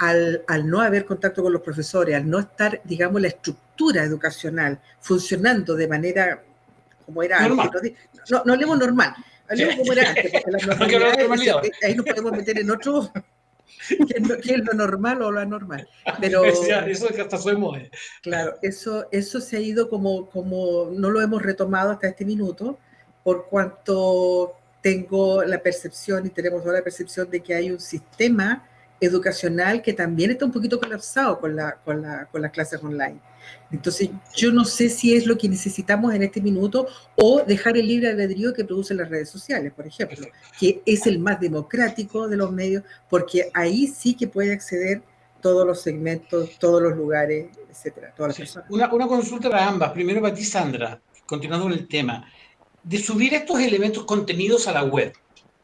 al no haber contacto con los profesores, al no estar, digamos, la estructura educacional funcionando de manera como era normal. antes, no hablemos normal, hablemos como era antes, porque la normalidad, ahí nos podemos meter en otro, que es lo normal o lo anormal. Pero eso es que hasta soy moda. Claro, eso se ha ido como no lo hemos retomado hasta este minuto, por cuanto tengo la percepción y tenemos toda la percepción de que hay un sistema educacional que también está un poquito colapsado con las clases online. Entonces, yo no sé si es lo que necesitamos en este minuto o dejar el libre albedrío que producen las redes sociales, por ejemplo, que es el más democrático de los medios, porque ahí sí que puede acceder todos los segmentos, todos los lugares, etcétera, todas las personas. Una consulta para ambas. Primero para ti, Sandra, continuando con el tema. De subir estos elementos contenidos a la web,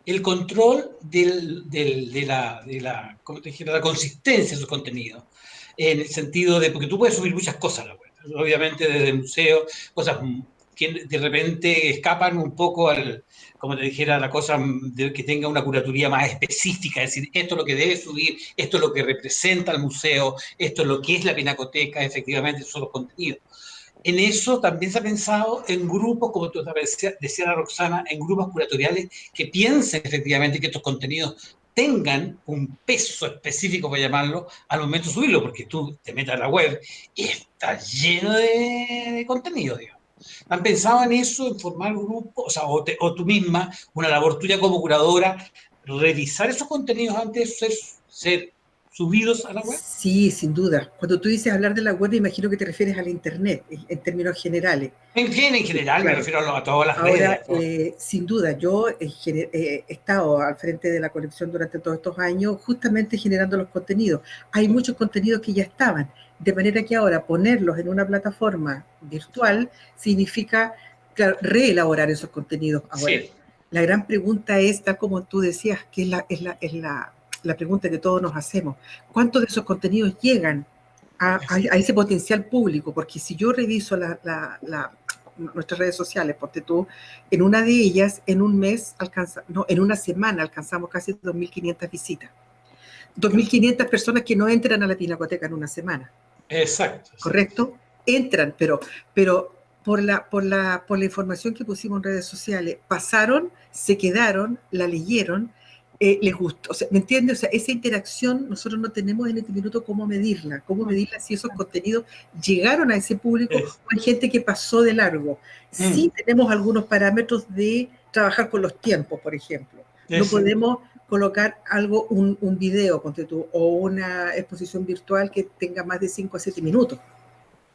el control de la, ¿cómo te dijera? La consistencia de esos contenidos, en el sentido de, porque tú puedes subir muchas cosas a la web, obviamente desde el museo, cosas que de repente escapan un poco al, como te dijera, la cosa de que tenga una curatoría más específica, es decir, esto es lo que debe subir, esto es lo que representa el museo, esto es lo que es la pinacoteca, efectivamente, esos son los contenidos. En eso también se ha pensado en grupos, como tú decía la Roxana, en grupos curatoriales que piensen efectivamente que estos contenidos tengan un peso específico, para llamarlo, al momento de subirlo, porque tú te metes a la web y está lleno de contenido, digamos. ¿Han pensado en eso, en formar grupos, o sea, o tú misma, una labor tuya como curadora, revisar esos contenidos antes de ser subidos a la web? Sí, sin duda. Cuando tú dices hablar de la web, me imagino que te refieres a la Internet, en términos generales. En general, me Claro. refiero a todas las Ahora, redes. sin duda, yo he estado al frente de la colección durante todos estos años, justamente generando los contenidos. Hay muchos contenidos que ya estaban, de manera que ahora ponerlos en una plataforma virtual significa, claro, reelaborar esos contenidos. Ahora, Sí. la gran pregunta es, tal como tú decías, que es la pregunta que todos nos hacemos: ¿cuántos de esos contenidos llegan a ese potencial público? Porque si yo reviso nuestras redes sociales, porque tú, en una de ellas, en un mes, en una semana alcanzamos casi 2.500 visitas. 2.500 personas que no entran a la pinacoteca en una semana. Exacto. ¿Correcto? Entran, pero por la información que pusimos en redes sociales, pasaron, se quedaron, la leyeron, les gustó. O sea, ¿me entiendes? O sea, esa interacción nosotros no tenemos en este minuto cómo medirla si esos contenidos llegaron a ese público o hay gente que pasó de largo. Sí tenemos algunos parámetros de trabajar con los tiempos, por ejemplo. No podemos colocar un video, ponte tú, o una exposición virtual que tenga más de 5 a 7 minutos.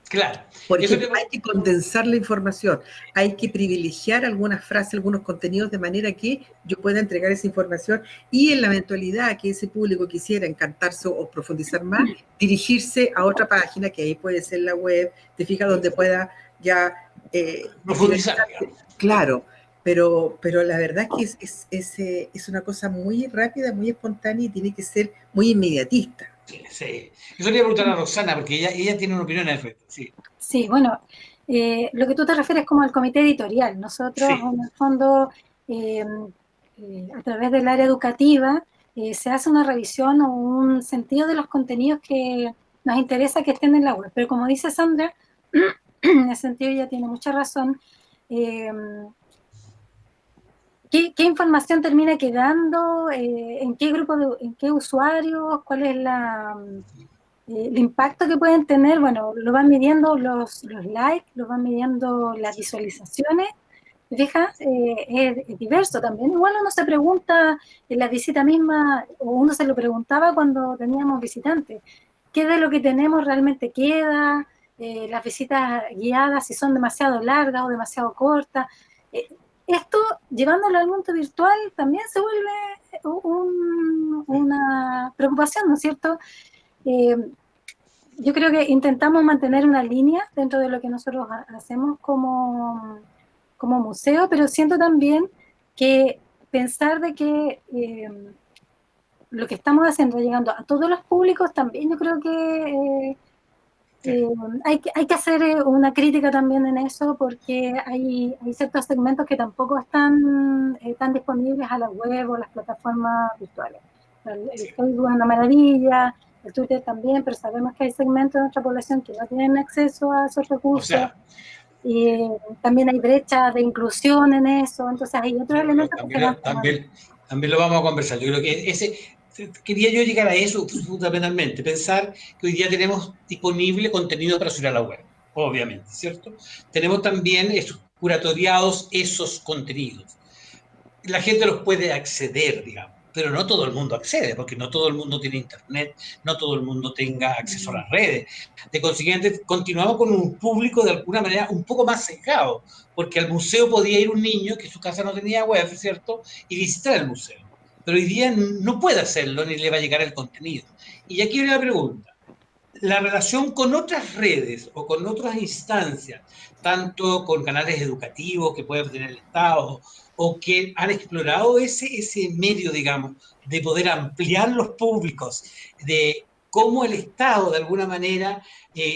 Claro. Porque hay que condensar la información, hay que privilegiar algunas frases, algunos contenidos de manera que yo pueda entregar esa información y en la eventualidad que ese público quisiera encantarse o profundizar más, dirigirse a otra página, que ahí puede ser la web, te fijas, donde pueda ya profundizar. Claro, pero la verdad es que es una cosa muy rápida, muy espontánea y tiene que ser muy inmediatista. Sí. Yo le voy a preguntar a Roxana, porque ella tiene una opinión al respecto. Sí, bueno, lo que tú te refieres como al comité editorial. Nosotros, en el fondo, a través del área educativa, se hace una revisión o un sentido de los contenidos que nos interesa que estén en la web. Pero como dice Sandra, en ese sentido ella tiene mucha razón. ¿Qué información termina quedando? ¿En qué grupo, en qué usuarios? ¿Cuál es el impacto que pueden tener? Bueno, lo van midiendo los likes, lo van midiendo las visualizaciones. ¿Te fijas? Es diverso también. Igual uno se pregunta en la visita misma, o uno se lo preguntaba cuando teníamos visitantes, ¿qué de lo que tenemos realmente queda? Las visitas guiadas, si son demasiado largas o demasiado cortas. Esto, llevándolo al mundo virtual, también se vuelve una preocupación, ¿no es cierto? Yo creo que intentamos mantener una línea dentro de lo que nosotros hacemos como museo, pero siento también que pensar de que lo que estamos haciendo, llegando a todos los públicos, también yo creo que hay que hacer una crítica también en eso, porque hay ciertos segmentos que tampoco están tan disponibles a la web o las plataformas virtuales. El Facebook es una maravilla, el Twitter también, pero sabemos que hay segmentos de nuestra población que no tienen acceso a esos recursos. O sea, Y también hay brechas de inclusión en eso, entonces hay otros elementos que se van tomando. También lo vamos a conversar. Yo creo que quería yo llegar a eso fundamentalmente, pensar que hoy día tenemos disponible contenido para subir a la web, obviamente, ¿cierto? Tenemos también curatoriados esos contenidos. La gente los puede acceder, digamos, pero no todo el mundo accede, porque no todo el mundo tiene internet, no todo el mundo tenga acceso a las redes. De consiguiente, continuamos con un público de alguna manera un poco más sesgado, porque al museo podía ir un niño que su casa no tenía web, ¿cierto? Y visitar el museo. Pero hoy día no puede hacerlo ni le va a llegar el contenido. Y aquí viene la pregunta. La relación con otras redes o con otras instancias, tanto con canales educativos que puede tener el Estado o que han explorado ese medio, digamos, de poder ampliar los públicos, de cómo el Estado de alguna manera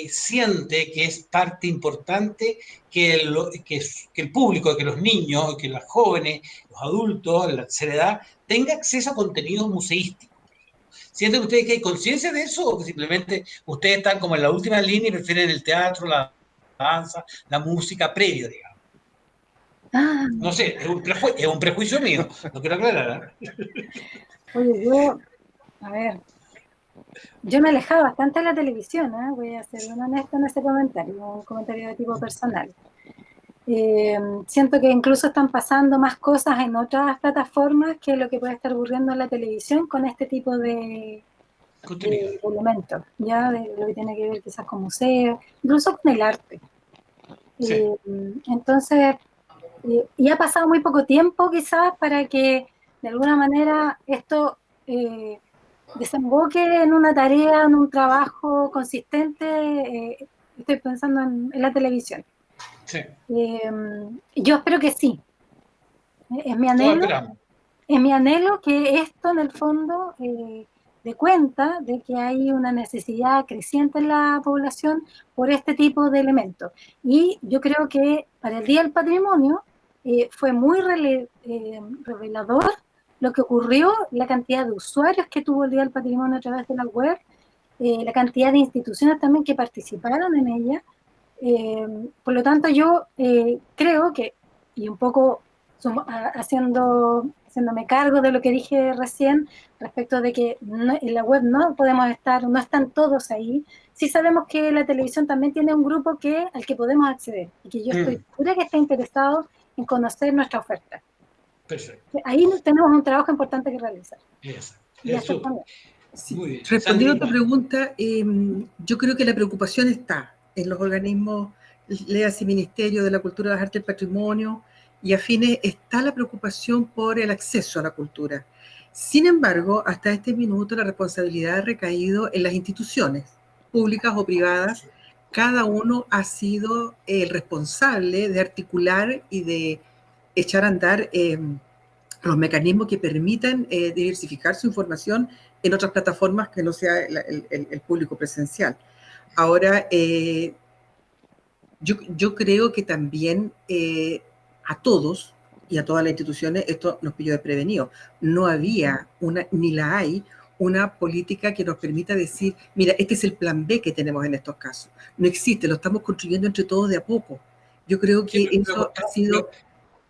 siente que es parte importante que el público, que los niños, que los jóvenes, los adultos, la tercera edad, tenga acceso a contenidos museísticos. ¿Sienten ustedes que hay conciencia de eso o que simplemente ustedes están como en la última línea y prefieren el teatro, la danza, la música previo, digamos? No sé, es un prejuicio mío, lo quiero aclarar. Oye, a ver, yo me alejaba bastante de la televisión, ¿eh? Voy a ser bien honesta en ese comentario, un comentario de tipo personal. Siento que incluso están pasando más cosas en otras plataformas que lo que puede estar ocurriendo en la televisión con este tipo de elementos, ya de lo que tiene que ver quizás con museos, incluso con el arte. Sí. Entonces, y ha pasado muy poco tiempo quizás para que de alguna manera esto desemboque en una tarea, en un trabajo consistente. Estoy pensando en la televisión. Sí. Yo espero que sí. Es mi anhelo que esto en el fondo dé cuenta de que hay una necesidad creciente en la población por este tipo de elementos. Y yo creo que para el Día del Patrimonio fue muy revelador lo que ocurrió, la cantidad de usuarios que tuvo el Día del Patrimonio a través de la web, la cantidad de instituciones también que participaron en ella. Por lo tanto, yo creo que, y un poco haciéndome cargo de lo que dije recién, respecto de que en la web no podemos estar, no están todos ahí, sí sabemos que la televisión también tiene un grupo al que podemos acceder, y que yo estoy segura que está interesado en conocer nuestra oferta. Perfecto. Ahí tenemos un trabajo importante que realizar. Eso. Sí. Respondiendo a tu pregunta, yo creo que la preocupación está en los organismos, léase Ministerio de la Cultura, las Artes y el Patrimonio, y afines está la preocupación por el acceso a la cultura. Sin embargo, hasta este minuto la responsabilidad ha recaído en las instituciones, públicas o privadas. Cada uno ha sido el responsable de articular y de echar a andar los mecanismos que permitan diversificar su información en otras plataformas que no sea el público presencial. Ahora, yo creo que también a todos y a todas las instituciones esto nos pilló desprevenidos. No había ni la hay, una política que nos permita decir, mira, este es el plan B que tenemos en estos casos. No existe, lo estamos construyendo entre todos de a poco. Yo creo que eso ha sido...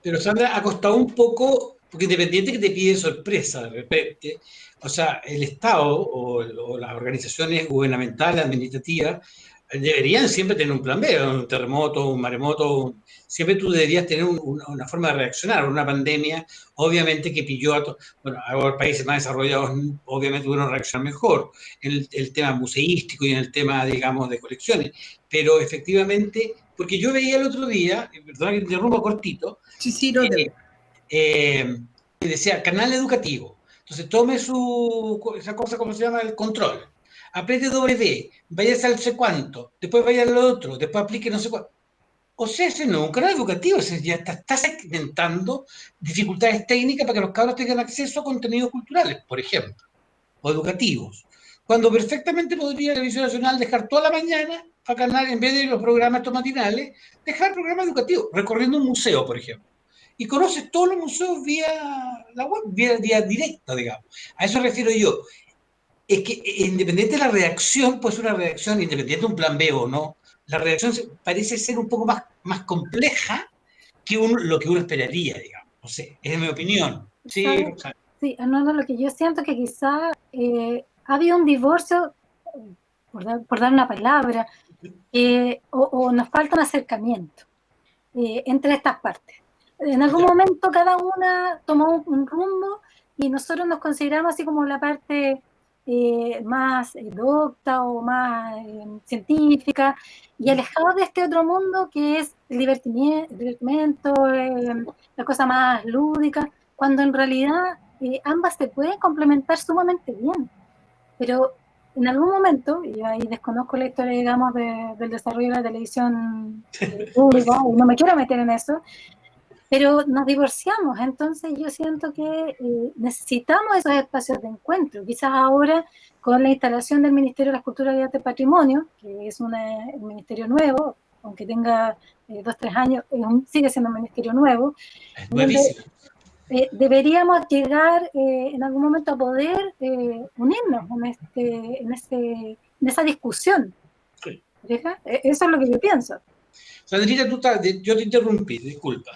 Pero Sandra, ha costado un poco, porque independiente que te pide sorpresa de repente, o sea, el Estado o las organizaciones gubernamentales, administrativas, deberían siempre tener un plan B, un terremoto, un maremoto, siempre tú deberías tener una forma de reaccionar. Una pandemia, obviamente que pilló a bueno, a los países más desarrollados, obviamente tuvieron reaccionar mejor en el tema museístico y en el tema, digamos, de colecciones, pero efectivamente, porque yo veía el otro día, perdón que te interrumpa cortito, Sí, no debe. que decía canal educativo. Entonces tome esa cosa, ¿cómo se llama? El control. Apriete W, vaya a no sé cuánto, después vaya al otro, después aplique no sé cuánto. O sea, ese no es un canal educativo, ya estás inventando dificultades técnicas para que los cabros tengan acceso a contenidos culturales, por ejemplo, o educativos. Cuando perfectamente podría la Televisión Nacional dejar toda la mañana para canal, en vez de los programas matinales, dejar programas educativos, recorriendo un museo, por ejemplo. Y conoces todos los museos vía la web, vía directa, digamos. A eso refiero yo. es que independiente de la reacción, pues una reacción independiente de un plan B o no, la reacción parece ser un poco más compleja que lo que uno esperaría, digamos. No sé, es mi opinión. Sí, ¿Sabes? Sí, Arnoldo, lo que yo siento que quizá ha habido un divorcio, por dar una palabra, o nos falta un acercamiento entre estas partes. En algún ya. momento cada una tomó un rumbo y nosotros nos consideramos así como la parte más docta o más científica y alejados de este otro mundo que es el divertimento, la cosa más lúdica, cuando en realidad ambas se pueden complementar sumamente bien. Pero en algún momento, y ahí desconozco la historia, digamos, del desarrollo de la televisión pública, y no me quiero meter en eso, pero nos divorciamos. Entonces yo siento que necesitamos esos espacios de encuentro. Quizás ahora, con la instalación del Ministerio de las Culturas y Artes Patrimonio, que es un ministerio nuevo, aunque tenga 2 o 3 años, sigue siendo un ministerio nuevo, Es donde nuevísimo. deberíamos llegar en algún momento a poder unirnos en esa discusión. Sí. Eso es lo que yo pienso. Sandrita, yo te interrumpí, disculpa.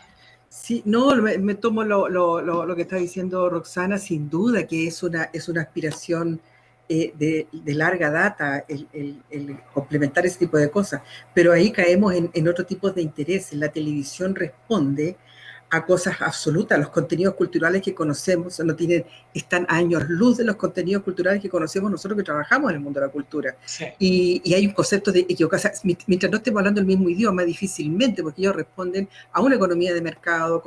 Sí, no, me tomo lo que está diciendo Roxana, sin duda que es una aspiración de larga data el complementar ese tipo de cosas, pero ahí caemos en otro tipo de intereses. La televisión responde a cosas absolutas. Los contenidos culturales que conocemos están a años luz de los contenidos culturales que conocemos nosotros que trabajamos en el mundo de la cultura. Sí. Y hay un concepto de equivocación. Mientras no estemos hablando el mismo idioma, difícilmente, porque ellos responden a una economía de mercado,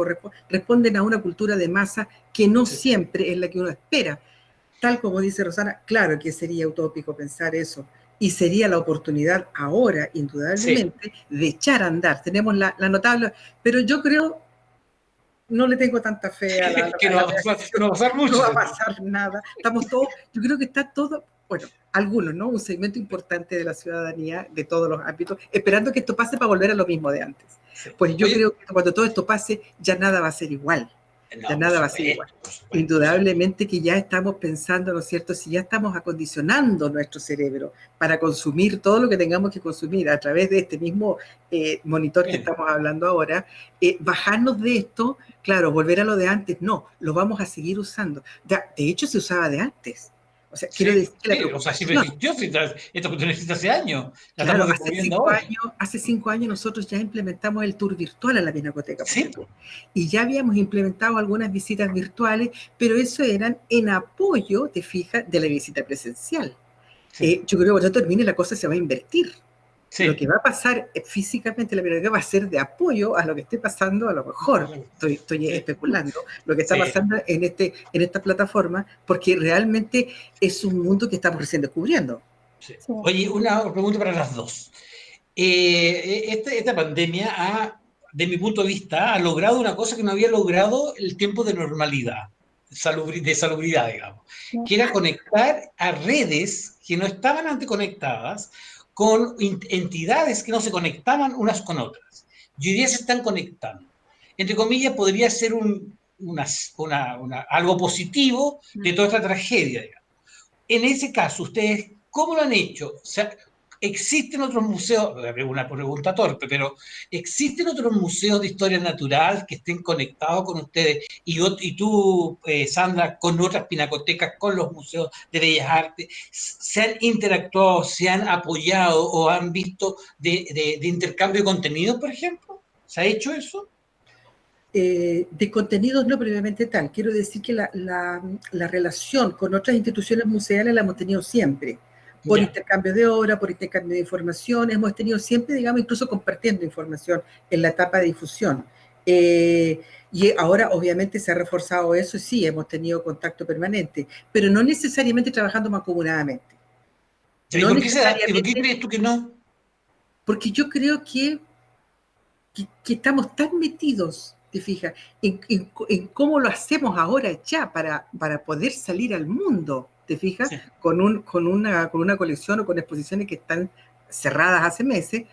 responden a una cultura de masa que no siempre es la que uno espera. Tal como dice Rosana, claro que sería utópico pensar eso. Y sería la oportunidad ahora, indudablemente, de echar a andar. Tenemos la notable, pero yo creo, no le tengo tanta fe a la Que no va a pasar, reacción, no va a pasar mucho. no va a pasar nada. Estamos todos, yo creo que está todo, bueno, algunos, ¿no? Un segmento importante de la ciudadanía, de todos los ámbitos, esperando que esto pase para volver a lo mismo de antes. Sí. Pues yo creo que cuando todo esto pase, ya nada va a ser igual. No, Ya nada va a ser igual. Indudablemente que ya estamos pensando, ¿no es cierto? Si ya estamos acondicionando nuestro cerebro para consumir todo lo que tengamos que consumir a través de este mismo monitor que estamos hablando ahora, bajarnos de esto, claro, volver a lo de antes, no, lo vamos a seguir usando. De hecho, se usaba de antes. O sea, quiero decir que la preocupación... O sea, siempre existió, esto que tú necesitas hace años. La Claro, estamos descubriendo ahora. hace 5 años nosotros ya implementamos el tour virtual a la Pinacoteca. Sí. Y ya habíamos implementado algunas visitas virtuales, pero eso eran en apoyo, te fijas, de la visita presencial. Sí. Yo creo que cuando termine la cosa se va a invertir. Sí. Lo que va a pasar físicamente en la Pinacoteca va a ser de apoyo a lo que esté pasando, a lo mejor, estoy especulando, lo que está pasando en esta plataforma, porque realmente es un mundo que estamos recién descubriendo. Sí. Oye, una pregunta para las dos. Esta pandemia, de mi punto de vista, ha logrado una cosa que no había logrado el tiempo de normalidad, de salubridad, digamos, que era conectar a redes que no estaban antes conectadas con entidades que no se conectaban unas con otras. Y hoy día se están conectando. Entre comillas, podría ser algo positivo de toda esta tragedia, digamos. En ese caso, ustedes, ¿cómo lo han hecho? O sea, ¿existen otros museos? Una pregunta torpe, pero ¿existen otros museos de historia natural que estén conectados con ustedes? Y tú, Sandra, con otras pinacotecas, con los museos de Bellas Artes, ¿se han interactuado, se han apoyado o han visto de intercambio de contenidos, por ejemplo? ¿Se ha hecho eso? De contenidos no previamente tal. Quiero decir que la relación con otras instituciones museales la hemos tenido siempre, por intercambio de obra, por intercambio de información, hemos tenido siempre, digamos, incluso compartiendo información en la etapa de difusión. Y ahora obviamente se ha reforzado eso, y sí, hemos tenido contacto permanente, pero no necesariamente trabajando mancomunadamente. ¿Y por qué crees tú que no? Porque yo creo que estamos tan metidos, te fijas, en cómo lo hacemos ahora ya para poder salir al mundo, te fijas, sí. con una colección o con exposiciones que están cerradas hace meses,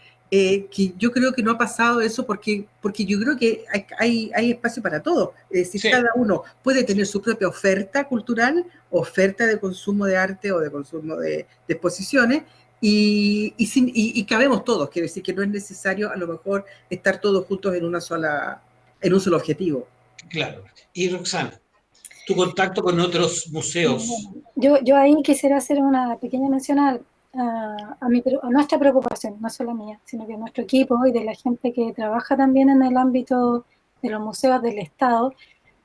que yo creo que no ha pasado eso porque yo creo que hay espacio para todo. Es decir, Sí. cada uno puede tener su propia oferta cultural, oferta de consumo de arte o de consumo de exposiciones, y cabemos todos. Quiero decir que no es necesario a lo mejor estar todos juntos en un solo objetivo. Claro. Y Roxana, tu contacto con otros museos. Yo ahí quisiera hacer una pequeña mención a nuestra preocupación, no solo mía, sino que nuestro equipo y de la gente que trabaja también en el ámbito de los museos del Estado,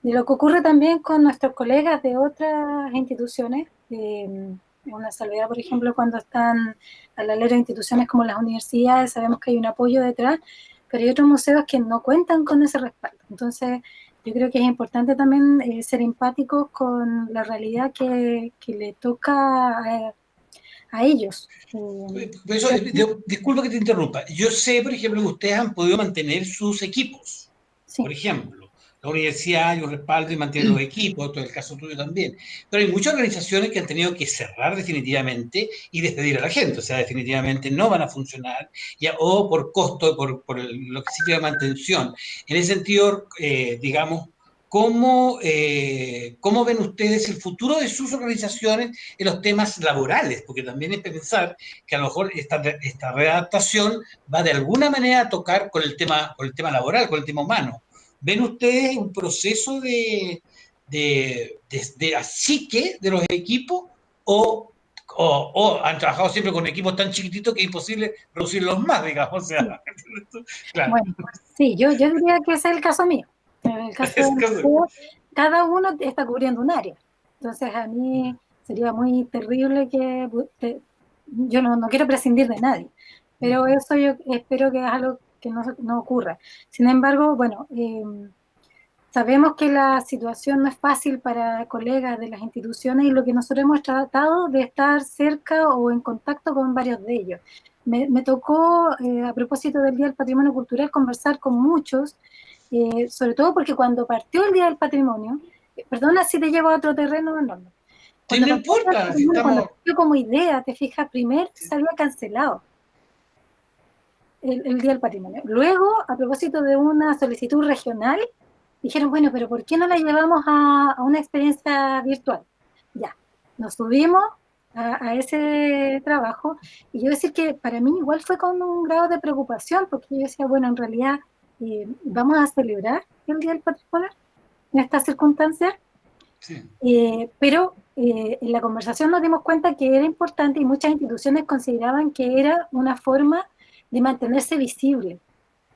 de lo que ocurre también con nuestros colegas de otras instituciones. Una salvedad, por ejemplo, cuando están al alero de instituciones como las universidades, sabemos que hay un apoyo detrás, pero hay otros museos que no cuentan con ese respaldo. Entonces, yo creo que es importante también ser empáticos con la realidad que le toca a ellos. Eso, disculpa que te interrumpa. Yo sé, por ejemplo, que ustedes han podido mantener sus equipos. Sí. Por ejemplo, la universidad hay un respaldo y mantiene los equipos, esto es el caso tuyo también. Pero hay muchas organizaciones que han tenido que cerrar definitivamente y despedir a la gente. O sea, definitivamente no van a funcionar, o por costo, por lo que significa mantención. En ese sentido, digamos, ¿cómo ven ustedes el futuro de sus organizaciones en los temas laborales? Porque también es pensar que a lo mejor esta readaptación va de alguna manera a tocar con el tema laboral, con el tema humano. ¿Ven ustedes un proceso de achique de los equipos o han trabajado siempre con equipos tan chiquititos que es imposible producirlos más, digamos? O sea, claro. Bueno, sí, yo diría que ese es el caso mío. En el caso de cada uno está cubriendo un área. Entonces, a mí sería muy terrible yo no quiero prescindir de nadie, pero eso yo espero que es algo que no ocurra. Sin embargo, bueno, sabemos que la situación no es fácil para colegas de las instituciones y lo que nosotros hemos tratado de estar cerca o en contacto con varios de ellos. Me tocó, a propósito del Día del Patrimonio Cultural, conversar con muchos, sobre todo porque cuando partió el Día del Patrimonio, perdona si te llevo a otro terreno enorme. Sí, no importa, si estamos... Cuando partió como idea, te fijas, primero se había cancelado el Día del Patrimonio. Luego, a propósito de una solicitud regional, dijeron, bueno, pero ¿por qué no la llevamos a una experiencia virtual? Ya, nos subimos a ese trabajo y yo decir que para mí igual fue con un grado de preocupación porque yo decía, bueno, en realidad vamos a celebrar el Día del Patrimonio en estas circunstancias, sí. Pero en la conversación nos dimos cuenta que era importante y muchas instituciones consideraban que era una forma de mantenerse visible.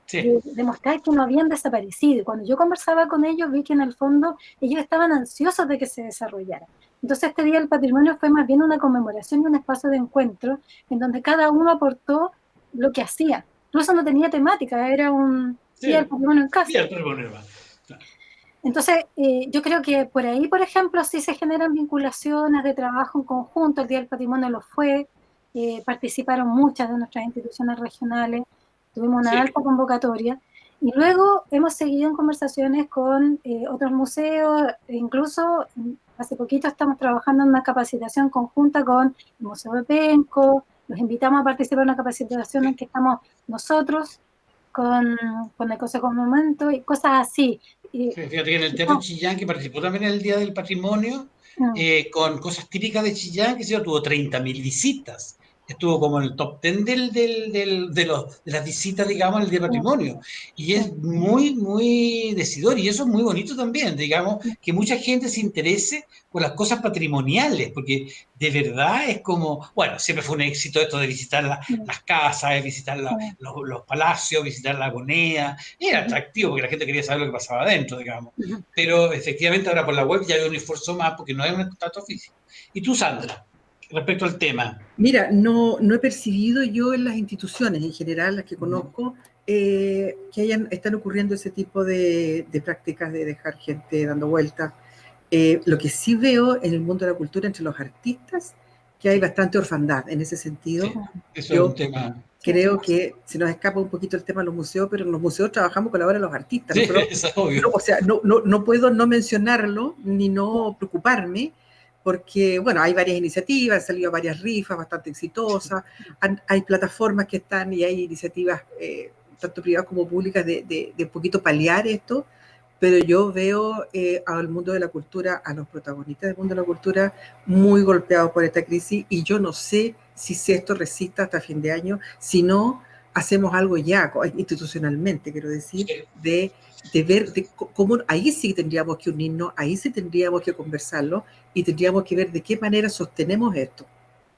Sí. De mostrar que no habían desaparecido. Y cuando yo conversaba con ellos, vi que en el fondo ellos estaban ansiosos de que se desarrollara. Entonces este Día del Patrimonio fue más bien una conmemoración y un espacio de encuentro en donde cada uno aportó lo que hacía. Incluso no tenía temática, era un Día del Patrimonio en casa. Entonces, yo creo que por ahí, por ejemplo, sí se generan vinculaciones de trabajo en conjunto. El Día del Patrimonio lo fue, participaron muchas de nuestras instituciones regionales, tuvimos una alta convocatoria, y luego hemos seguido en conversaciones con otros museos, e incluso hace poquito estamos trabajando en una capacitación conjunta con el Museo de Penco, los invitamos a participar en una capacitación en que estamos nosotros, con el Consejo de Momento y cosas así. Fíjate que en el Teatro Chillán, que participó también en el Día del Patrimonio, con cosas típicas de Chillán, que tuvo 30.000 visitas. Estuvo como en el top 10 de las visitas, digamos, en el Día del Patrimonio. Y es muy, muy decidor. Y eso es muy bonito también, digamos, que mucha gente se interese por las cosas patrimoniales, porque de verdad es como, bueno, siempre fue un éxito esto de visitar las casas, visitar los palacios, visitar la Lagunea. Era atractivo porque la gente quería saber lo que pasaba adentro, digamos. Pero efectivamente ahora por la web ya hay un esfuerzo más porque no hay un contacto físico. ¿Y tú, Sandra? Respecto al tema. Mira, no he percibido yo en las instituciones en general, las que conozco, que están ocurriendo ese tipo de prácticas de dejar gente dando vueltas. Lo que sí veo en el mundo de la cultura entre los artistas, que hay bastante orfandad en ese sentido. Sí, eso es un tema. Creo que se nos escapa un poquito el tema de los museos, pero en los museos trabajamos con la obra de los artistas. Sí, eso es obvio. O sea, no puedo no mencionarlo ni no preocuparme, porque, bueno, hay varias iniciativas, han salido varias rifas bastante exitosas, hay plataformas que están y hay iniciativas, tanto privadas como públicas, de un poquito paliar esto, pero yo veo al mundo de la cultura, a los protagonistas del mundo de la cultura, muy golpeados por esta crisis, y yo no sé si esto resista hasta fin de año, si no hacemos algo ya, institucionalmente, quiero decir, Sí. de ver cómo, ahí sí tendríamos que unirnos, ahí sí tendríamos que conversarlo, y tendríamos que ver de qué manera sostenemos esto.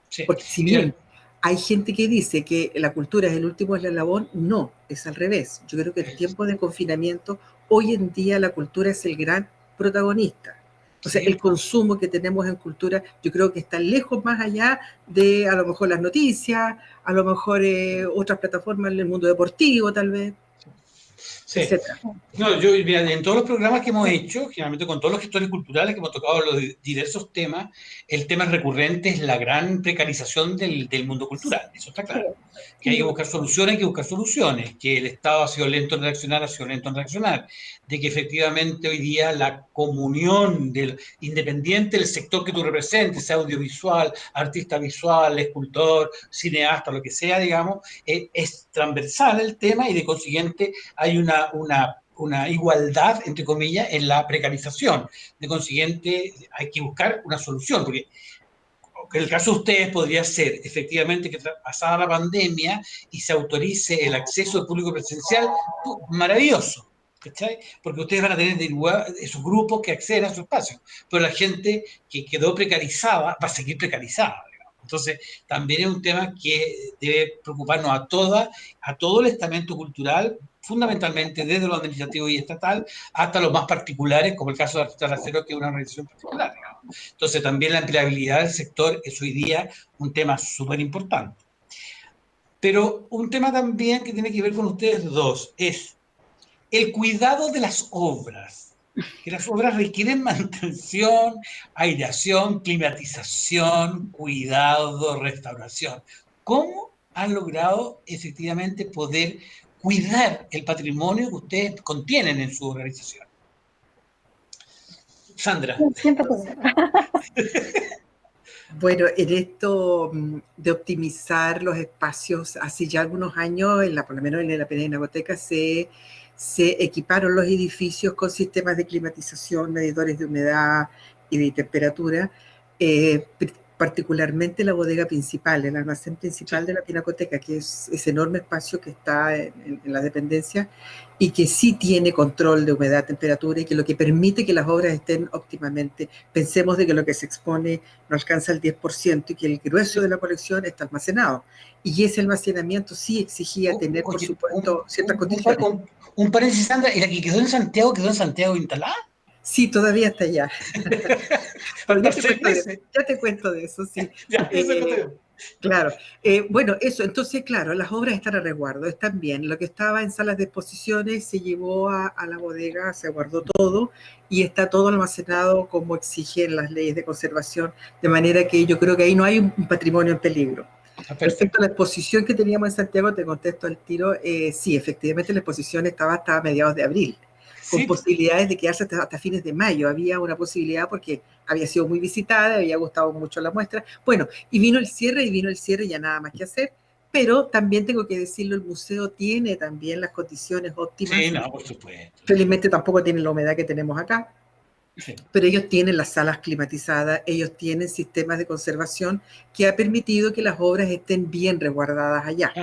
Sí. Porque si bien hay gente que dice que la cultura es el último eslabón, no, es al revés. Yo creo que en tiempos de confinamiento, hoy en día la cultura es el gran protagonista. O sea, Sí. el consumo que tenemos en cultura, yo creo que está lejos más allá de, a lo mejor, las noticias, a lo mejor otras plataformas en el mundo deportivo, tal vez, Sí. etcétera. No, yo, mira, en todos los programas que hemos hecho, generalmente con todos los gestores culturales que hemos tocado los diversos temas, el tema recurrente es la gran precarización del mundo cultural, eso está claro. Que hay que buscar soluciones, hay que buscar soluciones, que el Estado ha sido lento en reaccionar, ha sido lento en reaccionar, de que efectivamente hoy día la comunión del independiente del sector que tú representes, sea audiovisual, artista visual, escultor, cineasta, lo que sea, digamos, es transversal el tema, y de consiguiente hay una igualdad, entre comillas, en la precarización. De consiguiente, hay que buscar una solución, porque en el caso de ustedes podría ser efectivamente que pasada la pandemia y se autorice el acceso del público presencial, maravilloso. ¿Cachai? Porque ustedes van a tener esos grupos que acceden a su espacio, pero la gente que quedó precarizada va a seguir precarizada. Entonces, también es un tema que debe preocuparnos a todo el estamento cultural, fundamentalmente desde lo administrativo y estatal hasta los más particulares, como el caso de Artistas Raceros, que es una organización particular, digamos. Entonces, también la empleabilidad del sector es hoy día un tema súper importante. Pero un tema también que tiene que ver con ustedes dos es el cuidado de las obras. Que las obras requieren mantención, aireación, climatización, cuidado, restauración. ¿Cómo han logrado efectivamente poder cuidar el patrimonio que ustedes contienen en su organización? Sandra. Siempre todo. Bueno, en esto de optimizar los espacios, hace ya algunos años, por lo menos en la Pinacoteca, se equiparon los edificios con sistemas de climatización, medidores de humedad y de temperatura, particularmente la bodega principal, el almacén principal de la Pinacoteca, que es ese enorme espacio que está en la dependencia y que sí tiene control de humedad, temperatura, y que lo que permite que las obras estén óptimamente. Pensemos de que lo que se expone no alcanza el 10% y que el grueso de la colección está almacenado. Y ese almacenamiento sí exigía tener, por Oye, supuesto, ciertas condiciones. un paréntesis, Sandra, ¿y la que quedó en Santiago instalada? Sí, todavía está allá. Pero Faltan 6 meses. ya te cuento de eso, sí. Ya, eso que Claro. Bueno, eso, entonces, claro, las obras están a resguardo, están bien. Lo que estaba en salas de exposiciones se llevó a la bodega, se guardó todo y está todo almacenado como exigen las leyes de conservación, de manera que yo creo que ahí no hay un patrimonio en peligro. Respecto a la exposición que teníamos en Santiago, te contesto al tiro, sí, efectivamente la exposición estaba hasta mediados de abril, con sí. posibilidades de quedarse hasta fines de mayo. Había una posibilidad porque había sido muy visitada, había gustado mucho la muestra. Bueno, y vino el cierre, ya nada más que hacer, pero también tengo que decirlo, el museo tiene también las condiciones óptimas. Sí, no, por supuesto. Felizmente tampoco tiene la humedad que tenemos acá, Sí. pero ellos tienen las salas climatizadas, ellos tienen sistemas de conservación que ha permitido que las obras estén bien resguardadas allá.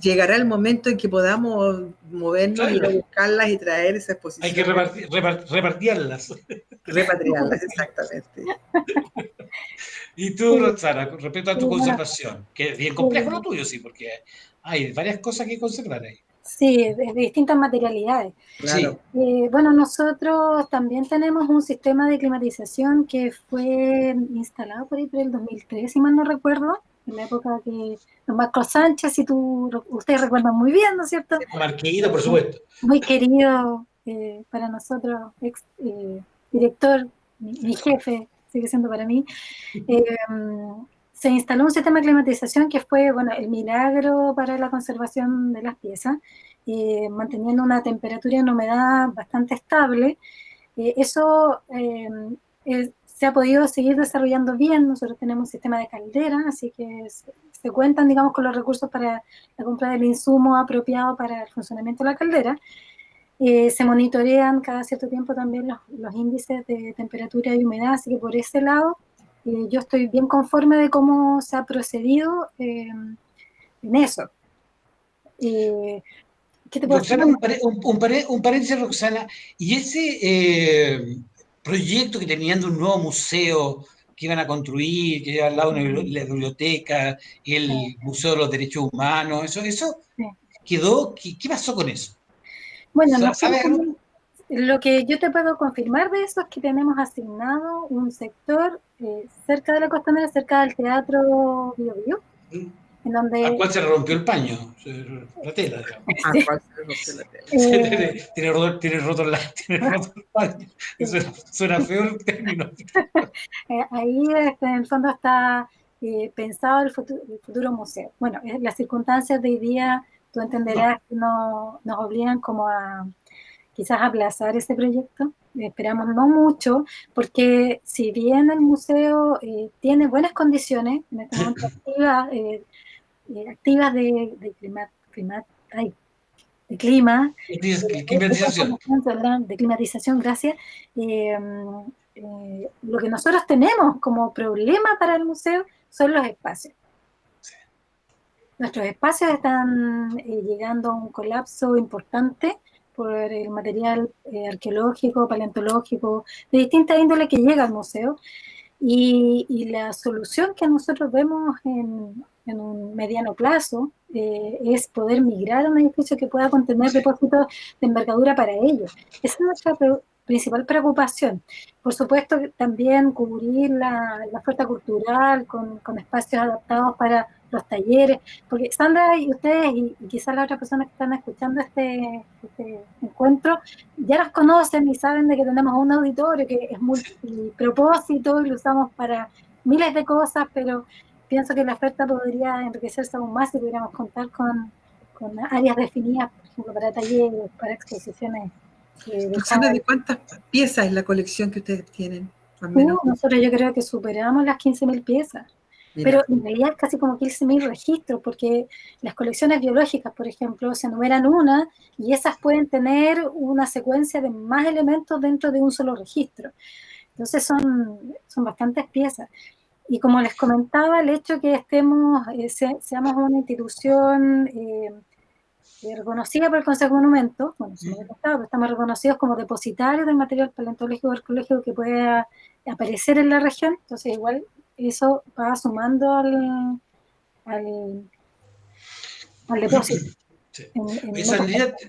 Llegará el momento en que podamos movernos, ir a buscarlas y traer esa exposición. Hay que repartirlas. Repatriarlas, exactamente. Y tú, Roxana, con respecto a tu conservación, que es bien complejo lo tuyo, sí, porque hay varias cosas que conservar ahí. Sí, de distintas materialidades. Claro. Bueno, nosotros también tenemos un sistema de climatización que fue instalado por ahí por el 2003, si mal no recuerdo, en la época que don Marco Sánchez, ustedes recuerdan muy bien, ¿no es cierto? Marquito, por supuesto. Muy querido para nosotros, ex director, mi jefe, sigue siendo para mí. Se instaló un sistema de climatización que fue, bueno, el milagro para la conservación de las piezas, manteniendo una temperatura y una humedad bastante estable. Eso se ha podido seguir desarrollando bien. Nosotros tenemos un sistema de caldera, así que se cuentan, digamos, con los recursos para la compra del insumo apropiado para el funcionamiento de la caldera. Se monitorean cada cierto tiempo también los índices de temperatura y humedad, así que por ese lado yo estoy bien conforme de cómo se ha procedido en eso. ¿Qué te puedo Roxana, decir? un paréntesis, Roxana, y ese proyecto que tenían de un nuevo museo que iban a construir, que iba al lado de la biblioteca, el Museo de los Derechos Humanos, eso Sí. quedó, ¿qué pasó con eso? Bueno, ¿Sabes algo? lo que yo te puedo confirmar de eso es que tenemos asignado un sector cerca de la costanera, cerca del Teatro Bio Bio, en Al donde cual se rompió el paño, la tela, digamos. ¿A sí, cuál se le rompió la tela? Tiene roto el paño. sí. Suena feo el término. Ahí en el fondo está pensado el futuro museo. Bueno, las circunstancias de hoy día, tú entenderás que nos obligan como a quizás aplazar ese proyecto. Esperamos no mucho, porque si bien el museo tiene buenas condiciones, en este momento activas ay, de clima, esta Climatización. información de climatización, gracias. Lo que nosotros tenemos como problema para el museo son los espacios. Nuestros espacios están llegando a un colapso importante por el material arqueológico, paleontológico, de distinta índole que llega al museo. Y la solución que nosotros vemos en un mediano plazo es poder migrar a un edificio que pueda contener depósitos de envergadura para ellos. Esa es nuestra principal preocupación. Por supuesto, también cubrir la oferta cultural con espacios adaptados para los talleres, porque Sandra y ustedes y quizás las otras personas que están escuchando este encuentro ya los conocen y saben de que tenemos un auditorio que es multipropósito y lo usamos para miles de cosas, pero pienso que la oferta podría enriquecerse aún más si pudiéramos contar con áreas definidas, por ejemplo, para talleres, para exposiciones. Roxana, ¿de cuántas piezas es la colección que ustedes tienen? Al Sí, menos. nosotros yo creo que superamos las 15.000 piezas. Mira. Pero en realidad casi como 15.000 registros, porque las colecciones biológicas, por ejemplo, se enumeran una y esas pueden tener una secuencia de más elementos dentro de un solo registro. Entonces son bastantes piezas. Y como les comentaba, el hecho que seamos una institución reconocida por el Consejo de Monumentos, bueno, eso no me contaba, pero estamos reconocidos como depositarios del material paleontológico y arqueológico que pueda aparecer en la región, entonces igual eso va sumando al depósito. Sí. En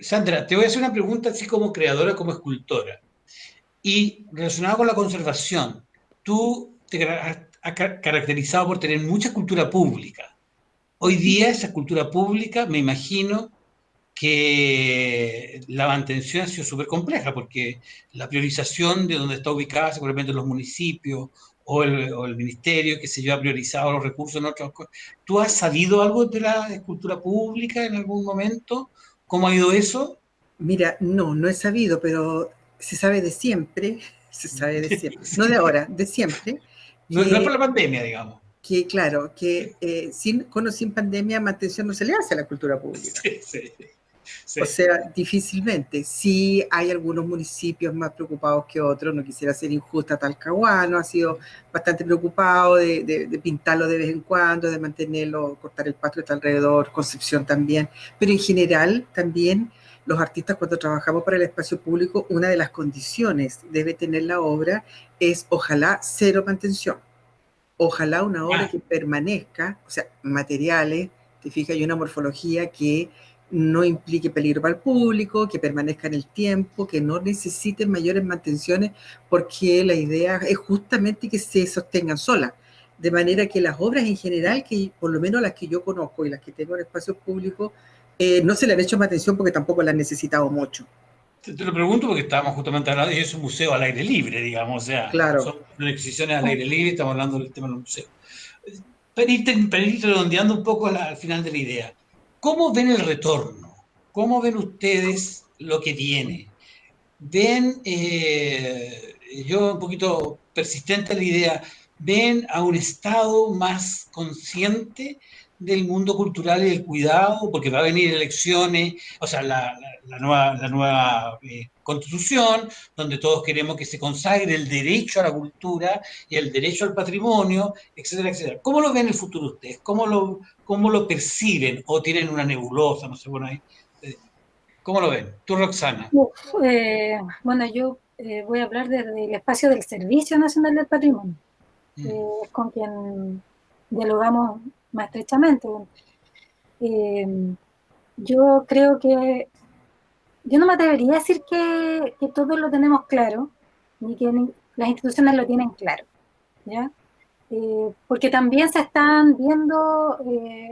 Sandra, te voy a hacer una pregunta así como creadora, como escultora. Y relacionada con la conservación, tú te has caracterizado por tener mucha cultura pública. Hoy día esa cultura pública, me imagino que la mantención ha sido súper compleja, porque la priorización de dónde está ubicada seguramente los municipios o el ministerio, que se yo, ha priorizado los recursos en otras cosas. ¿Tú has sabido algo de la escultura pública en algún momento? ¿Cómo ha ido eso? Mira, no he sabido, pero se sabe de siempre, no de ahora, de siempre, No, no es por que, la pandemia, digamos. claro, que con o sin pandemia, mantención no se le hace a la cultura pública. Sí, sí, sí. O sea, difícilmente. Sí hay algunos municipios más preocupados que otros, no quisiera ser injusta, Talcahuano ha sido bastante preocupado de pintarlo de vez en cuando, de mantenerlo, cortar el pasto que está alrededor, Concepción también, pero en general también los artistas cuando trabajamos para el espacio público, una de las condiciones debe tener la obra es ojalá cero mantención, ojalá una obra que permanezca, o sea, materiales, te fijas, y una morfología que no implique peligro para el público, que permanezca en el tiempo, que no necesiten mayores mantenciones, porque la idea es justamente que se sostengan solas. De manera que las obras en general, que por lo menos las que yo conozco y las que tengo en espacios públicos, no se le han hecho mantención porque tampoco la han necesitado mucho. Te lo pregunto porque estábamos justamente hablando, y es un museo al aire libre, digamos, o sea, Claro. son exposiciones al aire libre, estamos hablando del tema del museo. Para ir redondeando un poco al final de la idea, ¿cómo ven el retorno? ¿Cómo ven ustedes lo que viene? Ven, yo un poquito persistente la idea, ven a un Estado más consciente del mundo cultural y del cuidado, porque va a venir elecciones, o sea, la nueva constitución, donde todos queremos que se consagre el derecho a la cultura y el derecho al patrimonio, etcétera, etcétera. ¿Cómo lo ven en el futuro ustedes? ¿Cómo lo perciben? ¿O tienen una nebulosa? No sé, bueno, ahí, ¿cómo lo ven? Tú, Roxana. Bueno, yo voy a hablar desde el espacio del Servicio Nacional del Patrimonio, con quien dialogamos más estrechamente. Yo creo que, yo no me atrevería a decir que todos lo tenemos claro, ni que las instituciones lo tienen claro, ¿ya? Porque también se están viendo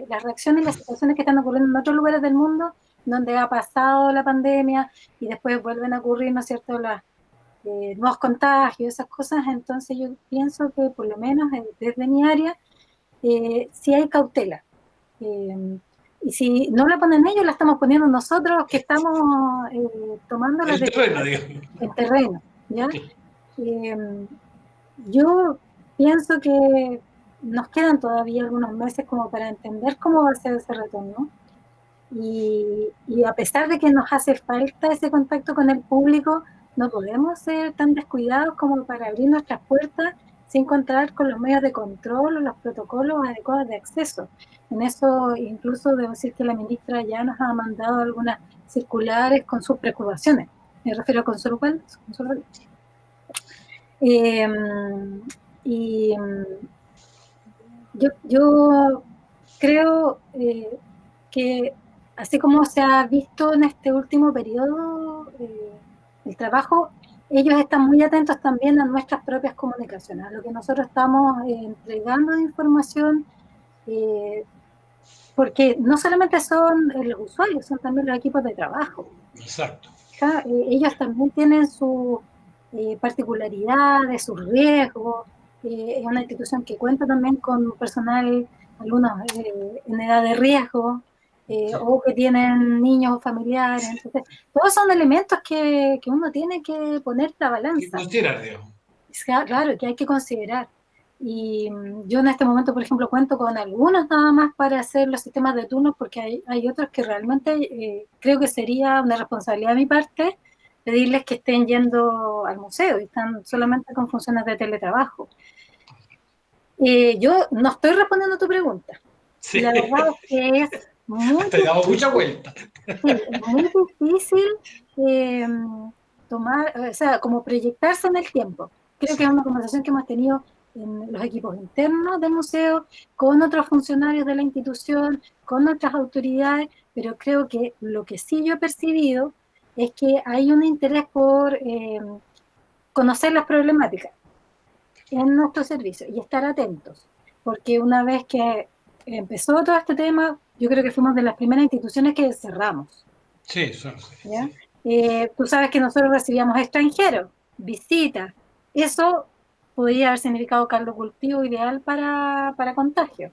las reacciones y las situaciones que están ocurriendo en otros lugares del mundo, donde ha pasado la pandemia y después vuelven a ocurrir, ¿no es cierto?, nuevos contagios, esas cosas. Entonces yo pienso que por lo menos desde mi área sí hay cautela. Y si no la ponen ellos, la estamos poniendo nosotros, que estamos tomando las El terreno, decisiones digamos. en terreno, ¿ya? Sí. Yo pienso que nos quedan todavía algunos meses como para entender cómo va a ser ese retorno. Y a pesar de que nos hace falta ese contacto con el público, no podemos ser tan descuidados como para abrir nuestras puertas sin contar con los medios de control o los protocolos adecuados de acceso. En eso incluso debo decir que la ministra ya nos ha mandado algunas circulares con sus preocupaciones. Me refiero a Consuelo. Y yo creo que así como se ha visto en este último periodo el trabajo, ellos están muy atentos también a nuestras propias comunicaciones, a lo que nosotros estamos entregando de información, porque no solamente son los usuarios, son también los equipos de trabajo. Exacto. Ellos también tienen sus particularidades, sus riesgos. Es una institución que cuenta también con personal, algunos en edad de riesgo, Sí. o que tienen niños o familiares. Entonces, todos son elementos que uno tiene que poner la balanza. Considerar, digamos. Claro, que hay que considerar. Y yo en este momento, por ejemplo, cuento con algunos nada más para hacer los sistemas de turnos, porque hay otros que realmente creo que sería una responsabilidad de mi parte pedirles que estén yendo al museo y están solamente con funciones de teletrabajo. Yo no estoy respondiendo a tu pregunta. Sí. La verdad es que es muy Te he dado mucha vuelta. Sí, es muy difícil tomar, o sea, como proyectarse en el tiempo. Creo que es una conversación que hemos tenido en los equipos internos del museo, con otros funcionarios de la institución, con otras autoridades, pero creo que lo que sí yo he percibido es que hay un interés por conocer las problemáticas en nuestro servicio y estar atentos, porque una vez que empezó todo este tema, yo creo que fuimos de las primeras instituciones que cerramos. Sí, ¿Ya? Tú sabes que nosotros recibíamos extranjeros, visitas. Eso podría haber significado caldo cultivo ideal para contagio.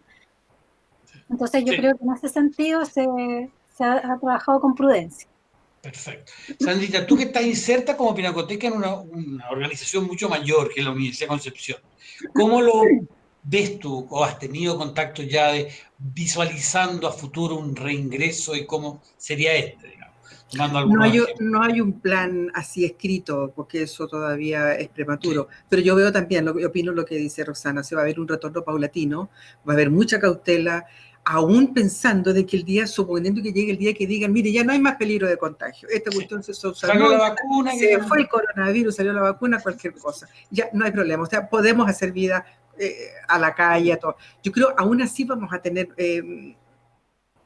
Entonces yo creo que en ese sentido se ha trabajado con prudencia. Perfecto. Sandrita, tú que estás inserta como pinacoteca en una organización mucho mayor que la Universidad de Concepción, ¿cómo lo ves tú o has tenido contacto ya de visualizando a futuro un reingreso y cómo sería digamos? No hay un plan así escrito, porque eso todavía es prematuro. Sí. Pero yo veo también, opino lo que dice Roxana, se va a ver un retorno paulatino, va a haber mucha cautela, aún pensando de que suponiendo que llegue el día que digan, mire, ya no hay más peligro de contagio, esta cuestión se salió la vacuna, se fue el coronavirus, salió la vacuna, cualquier cosa, ya no hay problema, o sea, podemos hacer vida a la calle, a todo. Yo creo, aún así vamos a tener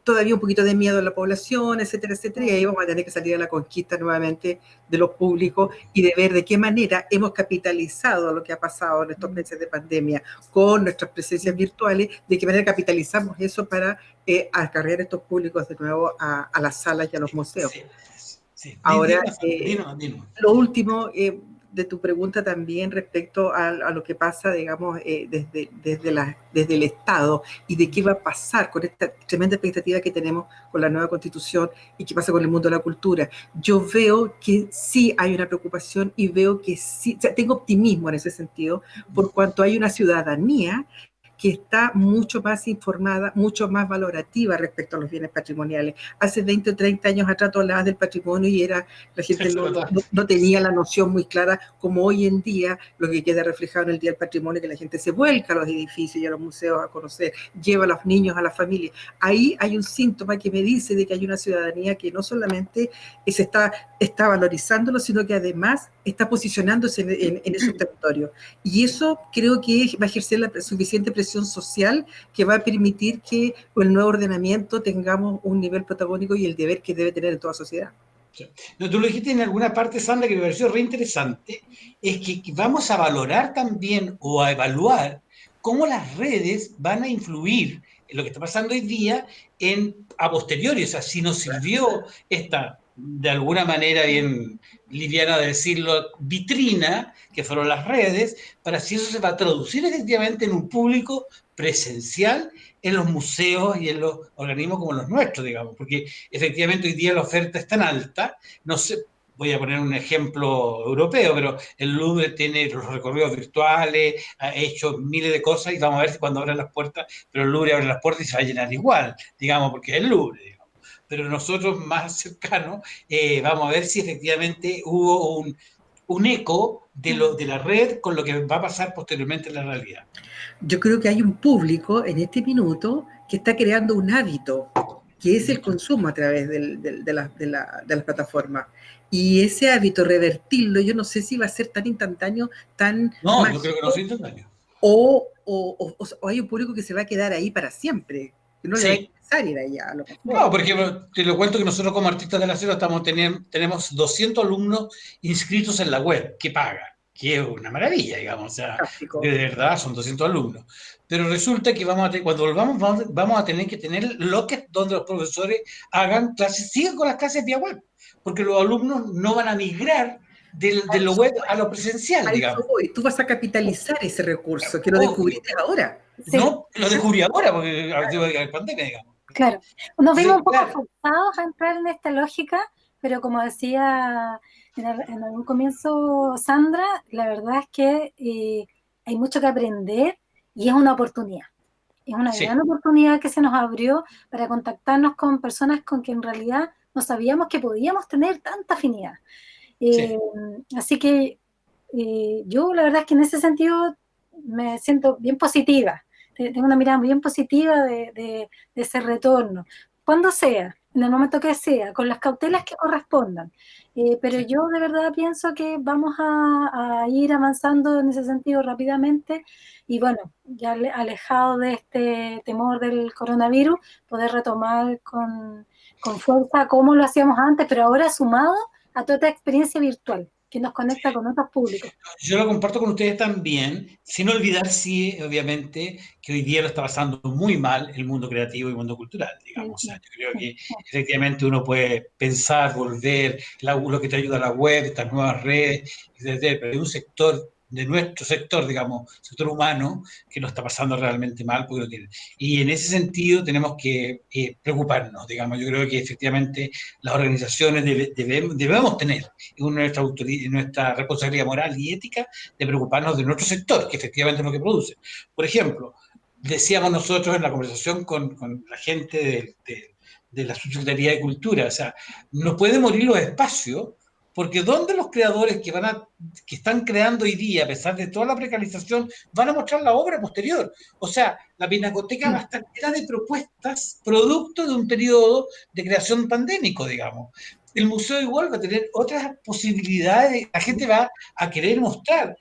todavía un poquito de miedo a la población, etcétera, etcétera, y ahí vamos a tener que salir a la conquista nuevamente de los públicos y de ver de qué manera hemos capitalizado lo que ha pasado en estos meses de pandemia con nuestras presencias virtuales, de qué manera capitalizamos eso para acarrear estos públicos de nuevo a las salas y a los museos. Sí. Ahora, Dinos. lo último, de tu pregunta también respecto a lo que pasa, digamos, desde el Estado y de qué va a pasar con esta tremenda expectativa que tenemos con la nueva Constitución y qué pasa con el mundo de la cultura. Yo veo que sí hay una preocupación y veo que sí, o sea, tengo optimismo en ese sentido, por cuanto hay una ciudadanía que está mucho más informada, mucho más valorativa respecto a los bienes patrimoniales. Hace 20 o 30 años atrás tú hablabas del patrimonio y la gente no tenía la noción muy clara, como hoy en día lo que queda reflejado en el Día del Patrimonio, que la gente se vuelca a los edificios y a los museos a conocer, lleva a los niños a la familia. Ahí hay un síntoma que me dice de que hay una ciudadanía que no solamente está valorizándolo, sino que además está posicionándose en esos territorios. Y eso creo que va a ejercer la suficiente presión social que va a permitir que con el nuevo ordenamiento tengamos un nivel protagónico y el deber que debe tener en toda sociedad. No, tú lo dijiste en alguna parte, Sandra, que me pareció re interesante, es que vamos a valorar también o a evaluar cómo las redes van a influir en lo que está pasando hoy día a posteriori. O sea, si nos sirvió esta, de alguna manera bien liviana de decirlo, vitrina, que fueron las redes, para si eso se va a traducir efectivamente en un público presencial en los museos y en los organismos como los nuestros, digamos, porque efectivamente hoy día la oferta es tan alta, no sé, voy a poner un ejemplo europeo, pero el Louvre tiene los recorridos virtuales, ha hecho miles de cosas y vamos a ver si cuando abren las puertas, pero el Louvre abre las puertas y se va a llenar igual, digamos, porque es el Louvre, digamos. Pero nosotros más cercanos, vamos a ver si efectivamente hubo un eco de la red con lo que va a pasar posteriormente en la realidad. Yo creo que hay un público en este minuto que está creando un hábito, que es el consumo a través de las plataformas. Y ese hábito, revertirlo, yo no sé si va a ser tan instantáneo, tan No, mágico, yo creo que no es instantáneo. o hay un público que se va a quedar ahí para siempre, que no le va a interesar ir allá, a lo mejor. No, porque te lo cuento que nosotros como artistas de la selva tenemos 200 alumnos inscritos en la web que pagan, que es una maravilla, digamos, o sea, porque de verdad son 200 alumnos. Pero resulta que cuando volvamos, vamos a tener que tener lockers donde los profesores hagan clases, sigan con las clases vía web, porque los alumnos no van a migrar de lo web a lo presencial, digamos. Tú vas a capitalizar ese recurso, que lo descubriste ahora. Sí. No, lo descubrí ahora, porque hay pandemia, digamos. Claro, nos vimos un poco forzados a entrar en esta lógica, pero como decía en algún comienzo Sandra, la verdad es que hay mucho que aprender y es una oportunidad. Es una gran oportunidad que se nos abrió para contactarnos con personas con que en realidad no sabíamos que podíamos tener tanta afinidad. Así que yo la verdad es que en ese sentido me siento bien positiva. Tengo una mirada bien positiva de ese retorno. Cuando sea, en el momento que sea, con las cautelas que correspondan. Pero yo de verdad pienso que vamos a ir avanzando en ese sentido rápidamente y bueno, ya alejado de este temor del coronavirus, poder retomar con fuerza como lo hacíamos antes, pero ahora sumado a toda esta experiencia virtual que nos conecta con otros públicos. Yo lo comparto con ustedes también, sin olvidar, sí, obviamente, que hoy día lo está pasando muy mal el mundo creativo y el mundo cultural, digamos. O sea, yo creo que efectivamente uno puede pensar, volver, lo que te ayuda a la web, estas nuevas redes, etc. Pero hay un sector de nuestro sector, digamos, sector humano, que lo está pasando realmente mal porque lo tiene. Y en ese sentido tenemos que preocuparnos, digamos. Yo creo que efectivamente las organizaciones debemos tener nuestra responsabilidad moral y ética de preocuparnos de nuestro sector, que efectivamente es lo que produce. Por ejemplo, decíamos nosotros en la conversación con la gente de la Subsecretaría de Cultura, o sea, no pueden morir los espacios, porque ¿dónde los creadores que están creando hoy día, a pesar de toda la precarización, van a mostrar la obra posterior? O sea, la Pinacoteca va a estar llena de propuestas, producto de un periodo de creación pandémico, digamos. El museo igual va a tener otras posibilidades, la gente va a querer mostrar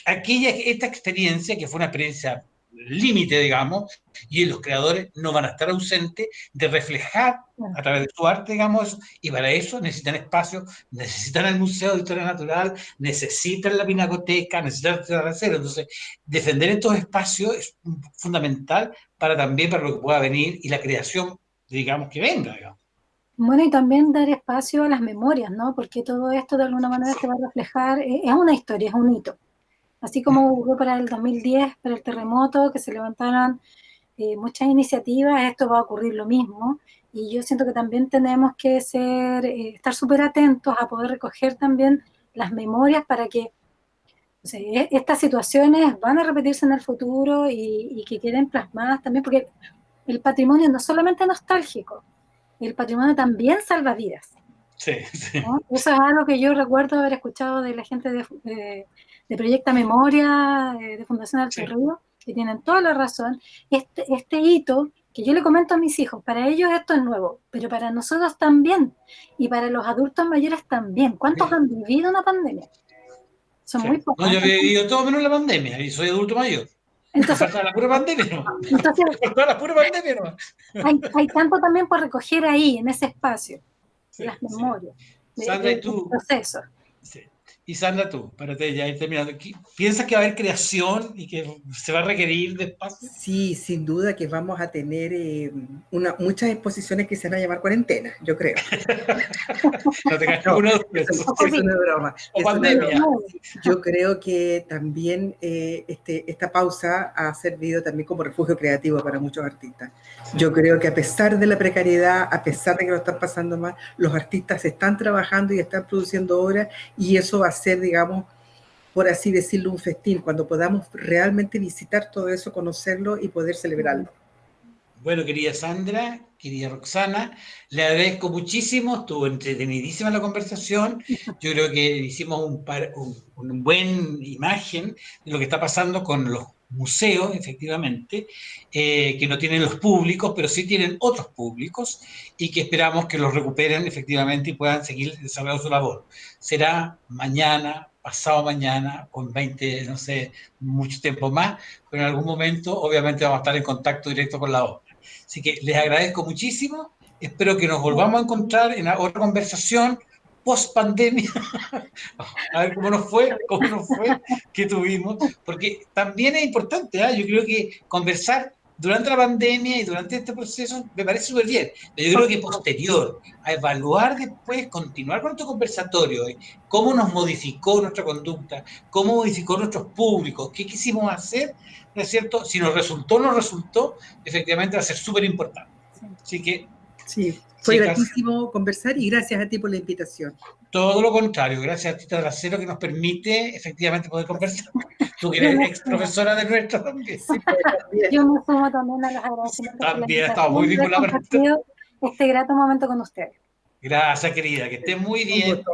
esta experiencia, que fue una experiencia límite, digamos, y los creadores no van a estar ausentes de reflejar a través de su arte, digamos, y para eso necesitan espacio, necesitan el Museo de Historia Natural, necesitan la Pinacoteca, necesitan el terracero. Entonces, defender estos espacios es fundamental también para lo que pueda venir y la creación, digamos, que venga, digamos. Bueno, y también dar espacio a las memorias, ¿no? Porque todo esto de alguna manera se va a reflejar, es una historia, es un hito. Así como ocurrió para el 2010, para el terremoto, que se levantaron muchas iniciativas, esto va a ocurrir lo mismo. Y yo siento que también tenemos que estar súper atentos a poder recoger también las memorias para que, o sea, estas situaciones van a repetirse en el futuro y que queden plasmadas también, porque el patrimonio no es solamente nostálgico, el patrimonio también salva vidas. Sí, sí. ¿No? Eso es algo que yo recuerdo haber escuchado de la gente de Proyecta Memoria, de Fundación Alto Sí. Río, que tienen toda la razón. Este hito que yo le comento a mis hijos, para ellos esto es nuevo, pero para nosotros también, y para los adultos mayores también. ¿Cuántos han vivido una pandemia? Son Sí. muy No, pocos. yo he vivido todo menos la pandemia y soy adulto mayor. Me Entonces, falta la pura pandemia, ¿no? entonces Me falta la pura pandemia, ¿no? hay tanto también por recoger ahí, en ese espacio, de Sí, las sí. memorias, Sandra, de ¿y los tú? procesos. Sí. Y Sandra, tú, espérate, ya ir terminando. ¿Piensas que va a haber creación y que se va a requerir de espacio? Sí, sin duda que vamos a tener muchas exposiciones que se van a llamar cuarentena, yo creo. No te caes No, ninguna duda de eso eso. O es COVID, una broma, O es una pandemia. broma. Yo creo que también esta pausa ha servido también como refugio creativo para muchos artistas. Yo creo que a pesar de la precariedad, a pesar de que lo están pasando mal, los artistas están trabajando y están produciendo obras y eso va a ser, digamos, por así decirlo, un festín, cuando podamos realmente visitar todo eso, conocerlo y poder celebrarlo. Bueno, querida Sandra, querida Roxana, le agradezco muchísimo, estuvo entretenidísima la conversación. Yo creo que hicimos un buen imagen de lo que está pasando con los museos, efectivamente, que no tienen los públicos, pero sí tienen otros públicos y que esperamos que los recuperen efectivamente y puedan seguir desarrollando su labor. Será mañana, pasado mañana, o en 20, no sé, mucho tiempo más, pero en algún momento obviamente vamos a estar en contacto directo con la obra. Así que les agradezco muchísimo. Espero que nos volvamos a encontrar en otra conversación post pandemia, a ver cómo nos fue, qué tuvimos, porque también es importante, ¿eh? Yo creo que conversar durante la pandemia y durante este proceso me parece súper bien, pero yo creo que posterior, a evaluar después, continuar con nuestro conversatorio, cómo nos modificó nuestra conducta, cómo modificó nuestros públicos, qué quisimos hacer, ¿no es cierto? Si nos resultó o no resultó, efectivamente va a ser súper importante. Así que, Sí, fue chicas, gratísimo conversar y gracias a ti por la invitación. todo lo contrario, gracias a Tita Trasero que nos permite efectivamente poder conversar. Tú que yo eres me ex sumo, profesora de nuestra también. Sí, pues, también. yo me sumo también a los agradecimientos por la También estamos invitación muy y haber vinculados con esto. compartido este grato momento con ustedes. Gracias, querida, que estés muy Un bien. gusto.